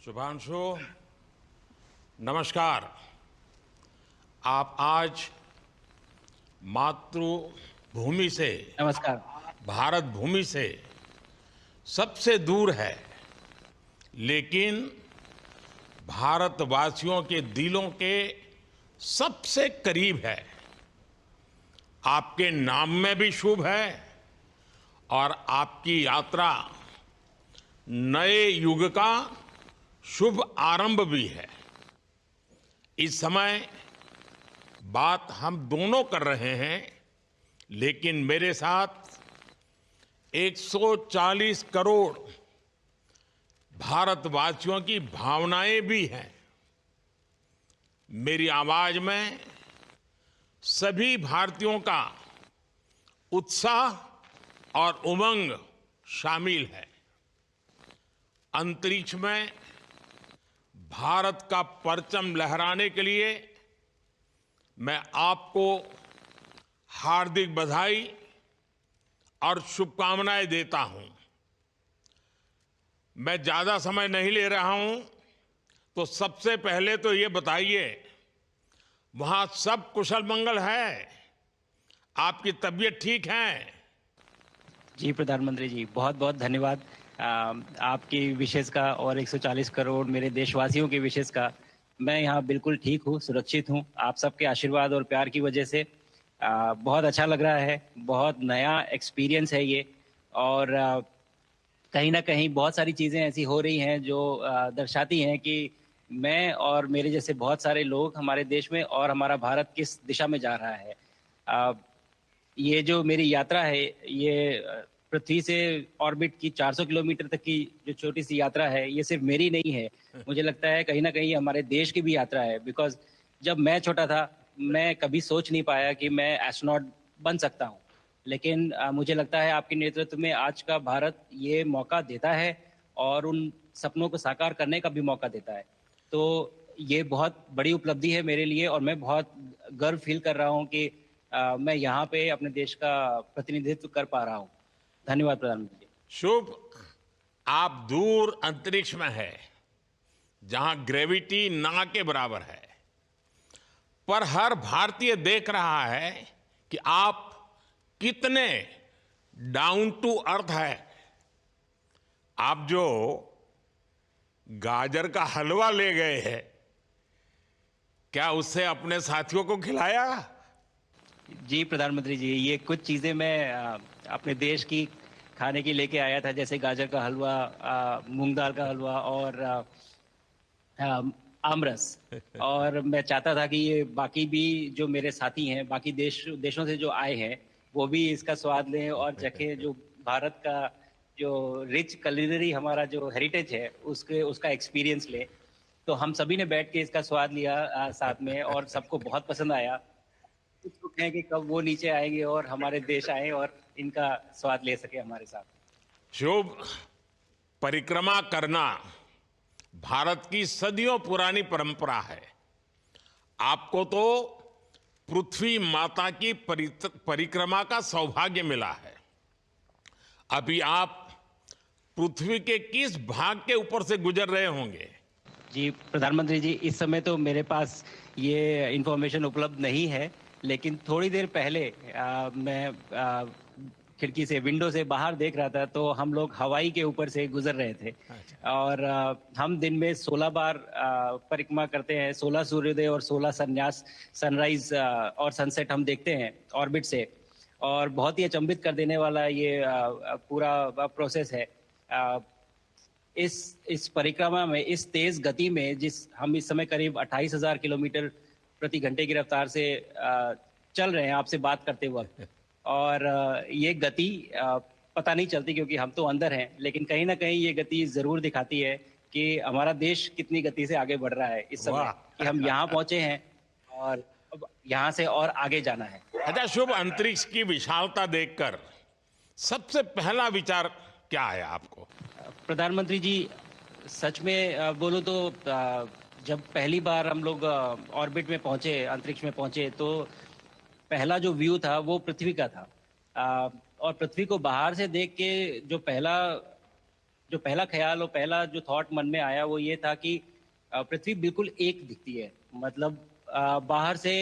शुभांशु, नमस्कार। आप आज मातृभूमि से, नमस्कार। भारत भूमि से सबसे दूर है, लेकिन भारतवासियों के दिलों के सबसे करीब है। आपके नाम में भी शुभ है और आपकी यात्रा नए युग का शुभ आरंभ भी है। इस समय बात हम दोनों कर रहे हैं, लेकिन मेरे साथ 140 करोड़ भारतवासियों की भावनाएं भी हैं। मेरी आवाज में सभी भारतीयों का उत्साह और उमंग शामिल है। अंतरिक्ष में भारत का परचम लहराने के लिए मैं आपको हार्दिक बधाई और शुभकामनाएं देता हूं। मैं ज्यादा समय नहीं ले रहा हूं, तो सबसे पहले तो ये बताइए, वहां सब कुशल मंगल है? आपकी तबीयत ठीक है? जी, प्रधानमंत्री जी, बहुत-बहुत धन्यवाद आपकी विशेष का और 140 करोड़ मेरे देशवासियों की विशेष का। मैं यहाँ बिल्कुल ठीक हूँ, सुरक्षित हूँ। आप सबके आशीर्वाद और प्यार की वजह से बहुत अच्छा लग रहा है। बहुत नया एक्सपीरियंस है ये और कहीं न कहीं बहुत सारी चीज़ें ऐसी हो रही हैं जो दर्शाती हैं कि मैं और मेरे जैसे बहुत सारे लोग हमारे देश में और हमारा भारत किस दिशा में जा रहा है। अ, ये जो मेरी यात्रा है, ये पृथ्वी से ऑर्बिट की 400 किलोमीटर तक की जो छोटी-सी यात्रा है, ये सिर्फ़ मेरी नहीं है। मुझे लगता है कहीं न कहीं हमारे देश की भी यात्रा है बिकॉज़ जब मैं छोटा था, मैं कभी सोच नहीं पाया कि मैं एस्ट्रोनॉट बन सकता हूँ। लेकिन मुझे लगता है आपके नेतृत्व में आज का भारत ये मौका देता है और उन सपनों को साकार करने का भी मौका देता है। तो ये बहुत बड़ी उपलब्धि है मेरे लिए और मैं बहुत गर्व फ़ील कर रहा हूँ कि मैं यहाँ पे अपने देश का प्रतिनिधित्व कर पा रहा हूँ। धन्यवाद प्रधानमंत्री जी। शुभ। आप दूर अंतरिक्ष में है, जहां ग्रेविटी ना के बराबर है, पर हर भारतीय देख रहा है कि आप कितने डाउन टू अर्थ है। आप जो गाजर का हलवा ले गए हैं, क्या उससे अपने साथियों को खिलाया? जी, प्रधानमंत्री जी, ये कुछ चीज़ें मैं अपने देश की खाने की लेके आया था जैसे गाजर का हलवा, मूँग दाल का हलवा और आमरस। और मैं चाहता था कि ये बाकी भी जो मेरे साथी हैं, बाकी देशों से जो आए हैं, वो भी इसका स्वाद लें और चखें जो भारत का जो रिच कुलिनरी हमारा जो हेरिटेज है, उसके उसका एक्सपीरियंस लें। तो हम सभी ने बैठ के इसका स्वाद लिया साथ में और सबको बहुत पसंद आया। उत्सुक हैं कि कब वो नीचे आएँगे और हमारे देश आएँ और इनका स्वाद ले सकें हमारे साथ। शुभ। परिक्रमा करना भारत की सदियों पुरानी परंपरा है। आपको तो पृथ्वी माता की परिक्रमा का सौभाग्य मिला है। अभी आप पृथ्वी के किस भाग के ऊपर से गुजर रहे होंगे? जी, प्रधानमंत्री जी, इस समय तो मेरे पास ये इन्फॉर्मेशन उपलब्ध नहीं है, लेकिन थोड़ी देर पहले मैं खिड़की से, विंडो से बाहर देख रहा था, तो हम लोग हवाई के ऊपर से गुज़र रहे थे अच्छा। और हम दिन में 16 बार परिक्रमा करते हैं, 16 सूर्योदय और 16 सनराइज़ और सनसेट हम देखते हैं ऑर्बिट से और बहुत ही अचंभित कर देने वाला ये पूरा प्रोसेस है। अ, इस परिक्रमा में, इस तेज़ गति में जिस हम इस समय करीब 28,000 किलोमीटर प्रति घंटे की रफ़्तार से चल रहे हैं आपसे बात करते वक़्त और ये गति पता नहीं चलती क्योंकि हम तो अंदर हैं, लेकिन कहीं न कहीं ये गति ज़रूर दिखाती है कि हमारा देश कितनी गति से आगे बढ़ रहा है इस समय, कि हम वाह। यहाँ पहुँचे हैं और अब यहाँ से और आगे जाना है। अच्छा शुभ, अंतरिक्ष की विशालता देखकर सबसे पहला विचार क्या आया आपको? प्रधानमंत्री जी, सच में बोलूँ तो जब पहली बार हम लोग ऑर्बिट में पहुँचे, अंतरिक्ष में पहुँचे, तो पहला जो व्यू था वो पृथ्वी का था। और पृथ्वी को बाहर से देख के जो पहला ख्याल और पहला जो थॉट मन में आया वो ये था कि पृथ्वी बिल्कुल एक दिखती है। मतलब बाहर से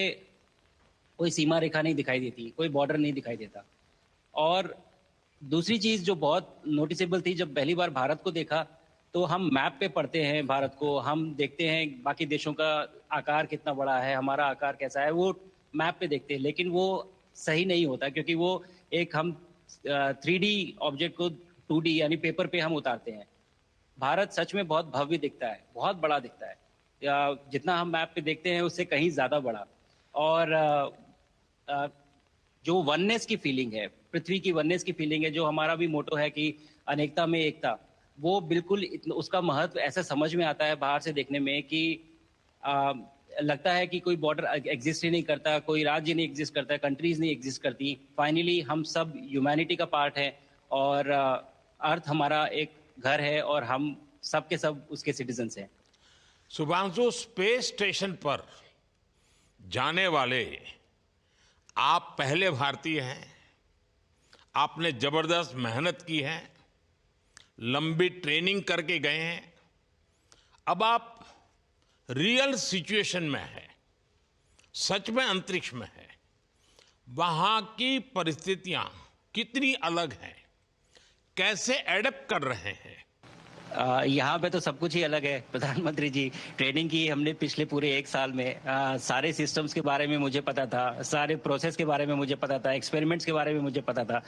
कोई सीमा रेखा नहीं दिखाई देती, कोई बॉर्डर नहीं दिखाई देता। और दूसरी चीज जो बहुत नोटिसेबल थी, जब पहली बार भारत को देखा तो हम मैप पे पढ़ते हैं भारत को, हम देखते हैं बाकी देशों का आकार कितना बड़ा है, हमारा आकार कैसा है, वो मैप पे देखते हैं। लेकिन वो सही नहीं होता, क्योंकि वो एक हम 3D ऑब्जेक्ट को 2D यानी पेपर पे हम उतारते हैं। भारत सच में बहुत भव्य दिखता है, बहुत बड़ा दिखता है, जितना हम मैप पे देखते हैं उससे कहीं ज्यादा बड़ा। और अ, जो वननेस की फीलिंग है, पृथ्वी की वननेस की फीलिंग है, जो हमारा भी मोटो है कि अनेकता में एकता, वो बिल्कुल उसका महत्व ऐसा समझ में आता है बाहर से देखने में कि आ, लगता है कि कोई बॉर्डर एग्जिस्ट ही नहीं करता, कोई राज्य नहीं एग्जिस्ट करता, कंट्रीज नहीं एग्जिस्ट करती। फाइनली हम सब ह्यूमैनिटी का पार्ट है, और अर्थ हमारा एक घर है, और हम सब के सब उसके सिटीजन्स हैं। शुभांशु, स्पेस स्टेशन पर जाने वाले आप पहले भारतीय हैं। आपने जबरदस्त मेहनत की है, लंबी ट्रेनिंग करके गए हैं। अब आप रियल सिचुएशन में हैं, सच में अंतरिक्ष में हैं। वहां की परिस्थितियां कितनी अलग हैं, कैसे एडप्ट कर रहे हैं? यहाँ पे तो सब कुछ ही अलग है प्रधानमंत्री जी। ट्रेनिंग की हमने पिछले पूरे 1 साल में। सारे सिस्टम्स के बारे में मुझे पता था, सारे प्रोसेस के बारे में मुझे पता था, एक्सपेरिमेंट्स के बारे में मुझे पता था।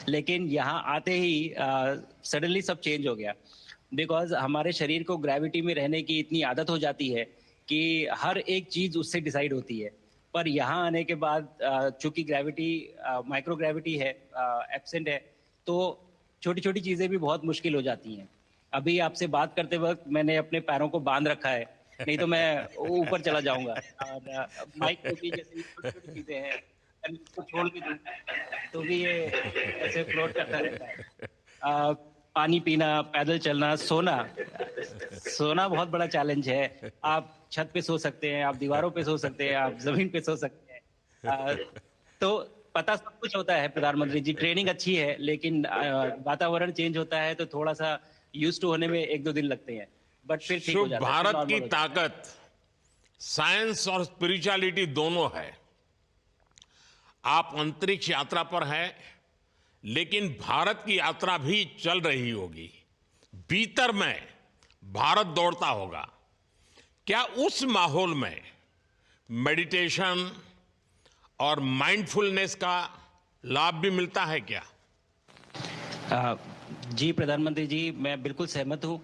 लेकिन यहाँ आते ही सडनली सब चेंज हो गया। बिकॉज हमारे शरीर को ग्रेविटी में रहने की इतनी आदत हो जाती है कि हर एक चीज उससे डिसाइड होती है। पर यहाँ आने के बाद चूंकि ग्रेविटी माइक्रो ग्रेविटी है, एब्सेंट है, तो छोटी छोटी चीजें भी बहुत मुश्किल हो जाती हैं। अभी आपसे बात करते वक्त मैंने अपने पैरों को बांध रखा है, नहीं तो मैं ऊपर चला जाऊंगा। और माइक में भी जैसे छोटी छोटी चीजें हैं, अगर इसको छोड़ भी दूं तो भी ये ऐसे फ्लोट करता रहता है। पानी पीना, पैदल चलना, सोना। सोना बहुत बड़ा चैलेंज है। आप छत पे सो सकते हैं, आप दीवारों पे सो सकते हैं, आप जमीन पे सो सकते हैं। तो पता सब कुछ होता है प्रधानमंत्री जी, ट्रेनिंग अच्छी है, लेकिन वातावरण चेंज होता है तो थोड़ा सा यूज टू होने में 1-2 दिन लगते हैं, बट फिर ठीक हो शुभ, जाता है, फिर भारत की नॉर्मल हो जाता है। ताकत साइंस और स्पिरिचुअलिटी दोनों है। आप अंतरिक्ष यात्रा पर हैं, लेकिन भारत की यात्रा भी चल रही होगी। भीतर में भारत दौड़ता होगा। क्या उस माहौल में मेडिटेशन और माइंडफुलनेस का लाभ भी मिलता है क्या? अ, जी प्रधानमंत्री जी, मैं बिल्कुल सहमत हूँ।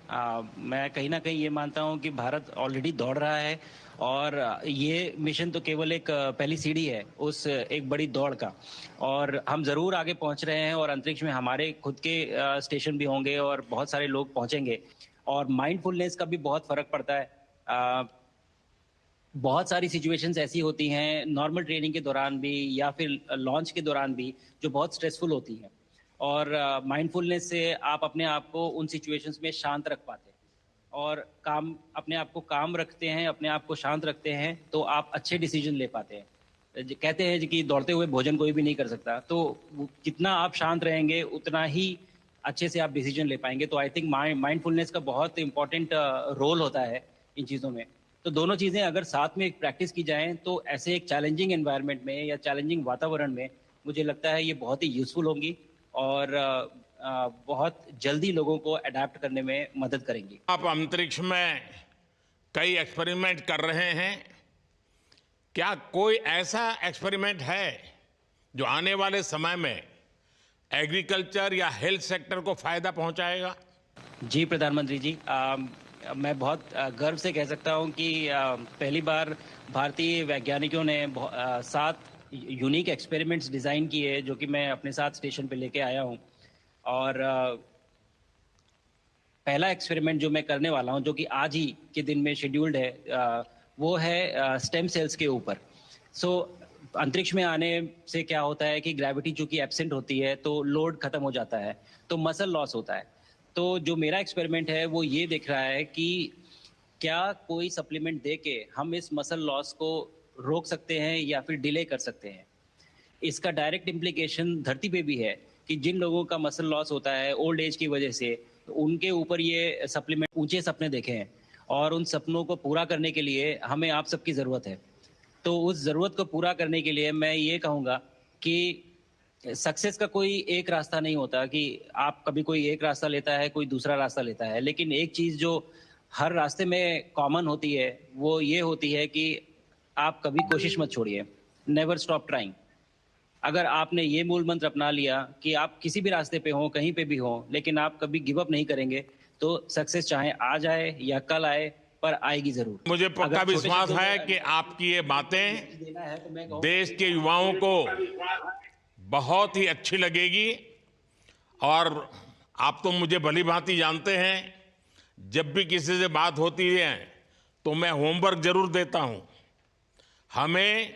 मैं कहीं ना कहीं ये मानता हूँ कि भारत ऑलरेडी दौड़ रहा है, और ये मिशन तो केवल एक पहली सीढ़ी है उस एक बड़ी दौड़ का। और हम जरूर आगे पहुंच रहे हैं, और अंतरिक्ष में हमारे खुद के स्टेशन भी होंगे और बहुत सारे लोग पहुंचेंगे। और माइंडफुलनेस का भी बहुत फर्क पड़ता है। बहुत सारी सिचुएशंस ऐसी होती हैं नॉर्मल ट्रेनिंग के दौरान भी, या फिर लॉन्च के दौरान भी, जो बहुत स्ट्रेसफुल होती हैं। और माइंडफुलनेस से आप अपने आप को उन सिचुएशंस में शांत रख पाते हैं, और काम अपने आप को काम रखते हैं, अपने आप को शांत रखते हैं, तो आप अच्छे डिसीजन ले पाते हैं। कहते हैं कि दौड़ते हुए भोजन कोई भी नहीं कर सकता, तो जितना आप शांत रहेंगे उतना ही अच्छे से आप डिसीजन ले पाएंगे। तो आई थिंक माइंडफुलनेस का बहुत इंपॉर्टेंट रोल होता है इन चीज़ों में। तो दोनों चीज़ें अगर साथ में प्रैक्टिस की जाएं तो ऐसे एक चैलेंजिंग एनवायरनमेंट में या चैलेंजिंग वातावरण में मुझे लगता है ये बहुत ही यूजफुल होंगी, और बहुत जल्दी लोगों को अडेप्ट करने में मदद करेंगी। आप अंतरिक्ष में कई एक्सपेरिमेंट कर रहे हैं। क्या कोई ऐसा एक्सपेरिमेंट है जो आने वाले समय में एग्रीकल्चर या हेल्थ सेक्टर को फायदा पहुंचाएगा? जी प्रधानमंत्री जी, मैं बहुत गर्व से कह सकता हूं कि पहली बार भारतीय वैज्ञानिकों ने 7 यूनिक एक्सपेरिमेंट्स डिज़ाइन किए, जो कि मैं अपने साथ स्टेशन पे लेके आया हूं। और पहला एक्सपेरिमेंट जो मैं करने वाला हूं, जो कि आज ही के दिन में शेड्यूल्ड है, वो है स्टेम सेल्स के ऊपर। सो अंतरिक्ष में आने से क्या होता है कि ग्रेविटी चूंकि एब्सेंट होती है तो लोड खत्म हो जाता है, तो मसल लॉस होता है। तो जो मेरा एक्सपेरिमेंट है वो ये देख रहा है कि क्या कोई सप्लीमेंट दे के हम इस मसल लॉस को रोक सकते हैं या फिर डिले कर सकते हैं। इसका डायरेक्ट इम्प्लीकेशन धरती पे भी है कि जिन लोगों का मसल लॉस होता है ओल्ड एज की वजह से, तो उनके ऊपर ये सप्लीमेंट ऊंचे सपने देखे हैं और उन सपनों को पूरा करने के लिए हमें आप सबकी ज़रूरत है। तो उस ज़रूरत को पूरा करने के लिए मैं ये कहूँगा कि सक्सेस का कोई एक रास्ता नहीं होता कि आप कभी कोई एक रास्ता लेता है, कोई दूसरा रास्ता लेता है। लेकिन एक चीज़ जो हर रास्ते में कॉमन होती है, वो ये होती है कि आप कभी कोशिश मत छोड़िए। Never stop trying. अगर आपने ये मूल मंत्र अपना लिया कि आप किसी भी रास्ते पे हों, कहीं पे भी हों, लेकिन आप कभी गिव अप नहीं करेंगे, तो सक्सेस चाहे आज आए या कल आए, पर आएगी ज़रूर। मुझे पक्का अगर छोटे विश्वास शब्दों है में कि आपकी ये बातें देना है तो मैं कहूँगा देश के युवाओं को बहुत ही अच्छी लगेगी। और आप तो मुझे भली भांति जानते हैं, जब भी किसी से बात होती है तो मैं होमवर्क जरूर देता हूं। हमें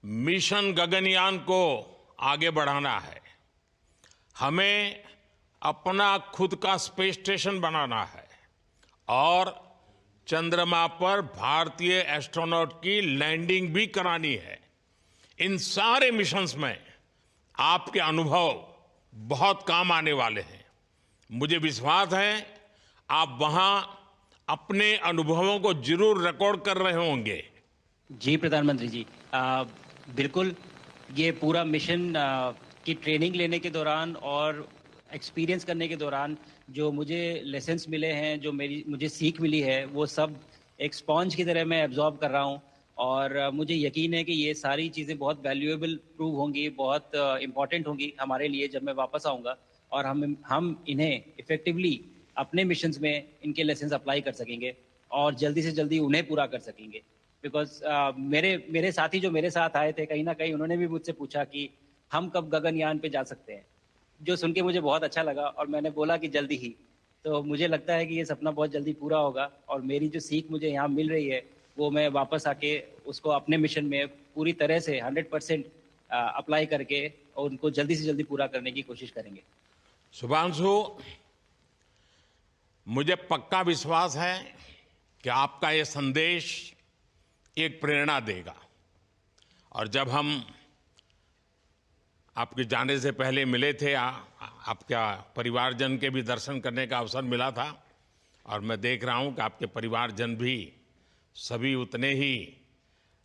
मिशन गगनयान को आगे बढ़ाना है, हमें अपना खुद का स्पेस स्टेशन बनाना है और चंद्रमा पर भारतीय एस्ट्रोनॉट की लैंडिंग भी करानी है। इन सारे मिशंस में आपके अनुभव बहुत काम आने वाले हैं। मुझे विश्वास है आप वहां अपने अनुभवों को जरूर रिकॉर्ड कर रहे होंगे। जी प्रधानमंत्री जी, बिल्कुल। ये पूरा मिशन की ट्रेनिंग लेने के दौरान और एक्सपीरियंस करने के दौरान जो मुझे लेसन्स मिले हैं, जो मुझे सीख मिली है, वो सब एक स्पॉन्ज की तरह मैं एब्जॉर्ब कर रहा हूँ। और मुझे यकीन है कि ये सारी चीज़ें बहुत वैल्यूएबल प्रूव होंगी, बहुत इम्पॉर्टेंट होंगी हमारे लिए जब मैं वापस आऊँगा और हम इन्हें इफ़ेक्टिवली अपने मिशंस में इनके लेसन्स अप्लाई कर सकेंगे और जल्दी से जल्दी उन्हें पूरा कर सकेंगे। बिकॉज़ मेरे साथी जो मेरे साथ आए थे, कहीं न कहीं उन्होंने भी मुझसे पूछा कि हम कब गगनयान पे जा सकते हैं? जो सुन के मुझे बहुत अच्छा लगा और मैंने बोला कि जल्दी ही। तो मुझे लगता है कि ये सपना बहुत जल्दी पूरा होगा और मेरी जो सीख मुझे यहाँ मिल रही है, वो मैं वापस आके उसको अपने मिशन में पूरी तरह से 100% अप्लाई करके और उनको जल्दी से जल्दी पूरा करने की कोशिश करेंगे। शुभांशु, मुझे पक्का विश्वास है कि आपका ये संदेश एक प्रेरणा देगा। और जब हम आपके जाने से पहले मिले थे, आपका परिवारजन के भी दर्शन करने का अवसर मिला था और मैं देख रहा हूं कि आपके परिवारजन भी सभी उतने ही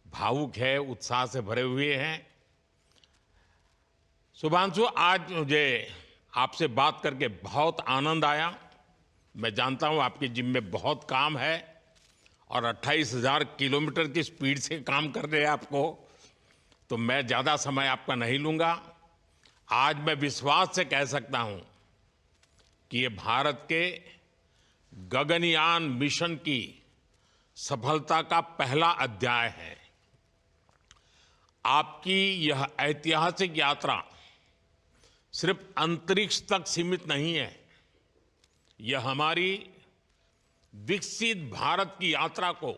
भावुक है, उत्साह से भरे हुए हैं। शुभांशु, आज मुझे आपसे बात करके बहुत आनंद आया। मैं जानता हूं आपकी जिम में बहुत काम है और 28,000 किलोमीटर की स्पीड से काम कर रहे हैं आपको, तो मैं ज़्यादा समय आपका नहीं लूँगा। आज मैं विश्वास से कह सकता हूं कि ये भारत के गगनयान मिशन की सफलता का पहला अध्याय है। आपकी यह ऐतिहासिक यात्रा सिर्फ अंतरिक्ष तक सीमित नहीं है, यह हमारी विकसित भारत की यात्रा को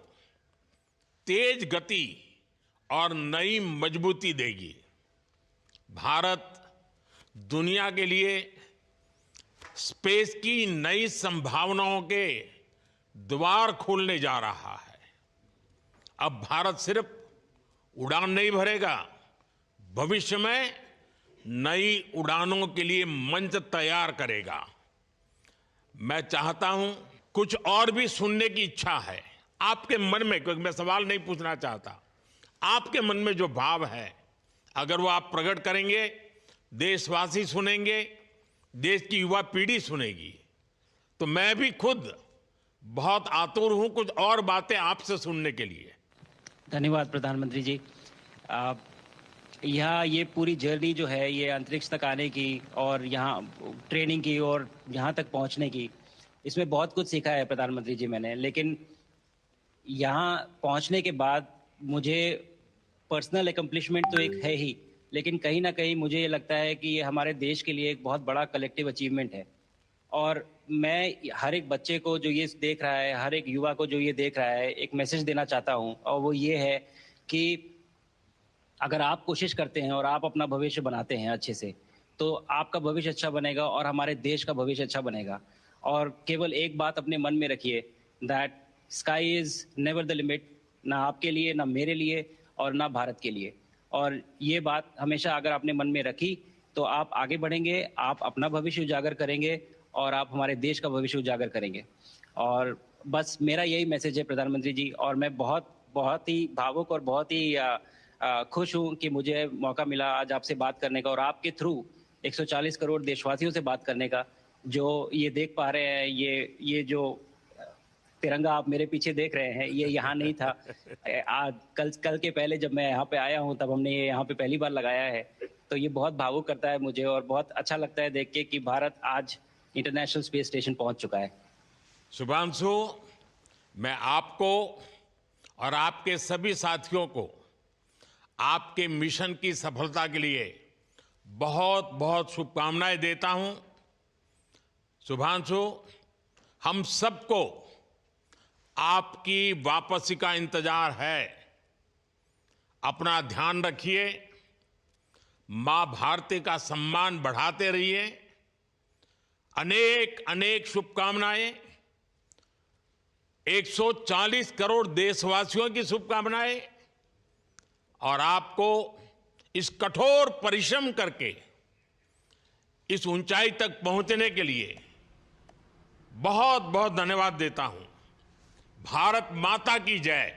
तेज गति और नई मजबूती देगी। भारत दुनिया के लिए स्पेस की नई संभावनाओं के द्वार खोलने जा रहा है। अब भारत सिर्फ उड़ान नहीं भरेगा, भविष्य में नई उड़ानों के लिए मंच तैयार करेगा। मैं चाहता हूं, कुछ और भी सुनने की इच्छा है आपके मन में, क्योंकि मैं सवाल नहीं पूछना चाहता, आपके मन में जो भाव है अगर वो आप प्रकट करेंगे, देशवासी सुनेंगे, देश की युवा पीढ़ी सुनेगी। तो मैं भी खुद बहुत आतुर हूं कुछ और बातें आपसे सुनने के लिए। धन्यवाद प्रधानमंत्री जी। यहाँ ये पूरी जर्नी जो है, ये अंतरिक्ष तक आने की और यहाँ ट्रेनिंग की और यहाँ तक पहुँचने की, इसमें बहुत कुछ सीखा है प्रधानमंत्री जी मैंने। लेकिन यहाँ पहुँचने के बाद मुझे पर्सनल एकम्प्लिशमेंट तो एक है ही, लेकिन कहीं ना कहीं मुझे ये लगता है कि ये हमारे देश के लिए एक बहुत बड़ा कलेक्टिव अचीवमेंट है। और मैं हर एक बच्चे को जो ये देख रहा है, हर एक युवा को जो ये देख रहा है, एक मैसेज देना चाहता हूँ और वो ये है कि अगर आप कोशिश करते हैं और आप अपना भविष्य बनाते हैं अच्छे से, तो आपका भविष्य अच्छा बनेगा और हमारे देश का भविष्य अच्छा बनेगा। और केवल एक बात अपने मन में रखिए, that sky is never the limit, ना आपके लिए, ना मेरे लिए और ना भारत के लिए। और ये बात हमेशा अगर आपने मन में रखी तो आप आगे बढ़ेंगे, आप अपना भविष्य उजागर करेंगे और आप हमारे देश का भविष्य उजागर करेंगे। और बस मेरा यही मैसेज है प्रधानमंत्री जी, और मैं बहुत बहुत ही भावुक और बहुत ही खुश हूं कि मुझे मौका मिला आज आपसे बात करने का और आपके थ्रू 140 करोड़ देशवासियों से बात करने का। जो ये देख पा रहे हैं, ये जो तिरंगा आप मेरे पीछे देख रहे हैं, ये यहाँ नहीं था। आज कल के पहले जब मैं यहाँ पे आया हूँ तब हमने ये यहाँ पे पहली बार लगाया है। तो ये बहुत भावुक करता है मुझे और बहुत अच्छा लगता है देख के कि भारत आज इंटरनेशनल स्पेस स्टेशन पहुंच चुका है। शुभांशु, मैं आपको और आपके सभी साथियों को आपके मिशन की सफलता के लिए बहुत बहुत शुभकामनाएं देता हूं। शुभांशु, हम सबको आपकी वापसी का इंतजार है। अपना ध्यान रखिए, मां भारती का सम्मान बढ़ाते रहिए। अनेक अनेक शुभकामनाएं। 140 करोड़ देशवासियों की शुभकामनाएं और आपको इस कठोर परिश्रम करके इस ऊंचाई तक पहुंचने के लिए बहुत बहुत धन्यवाद देता हूं। भारत माता की जय।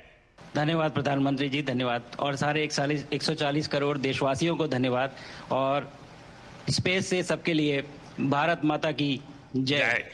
धन्यवाद प्रधानमंत्री जी, धन्यवाद। और सारे 140 करोड़ देशवासियों को धन्यवाद। और स्पेस से सबके लिए भारत माता की जय।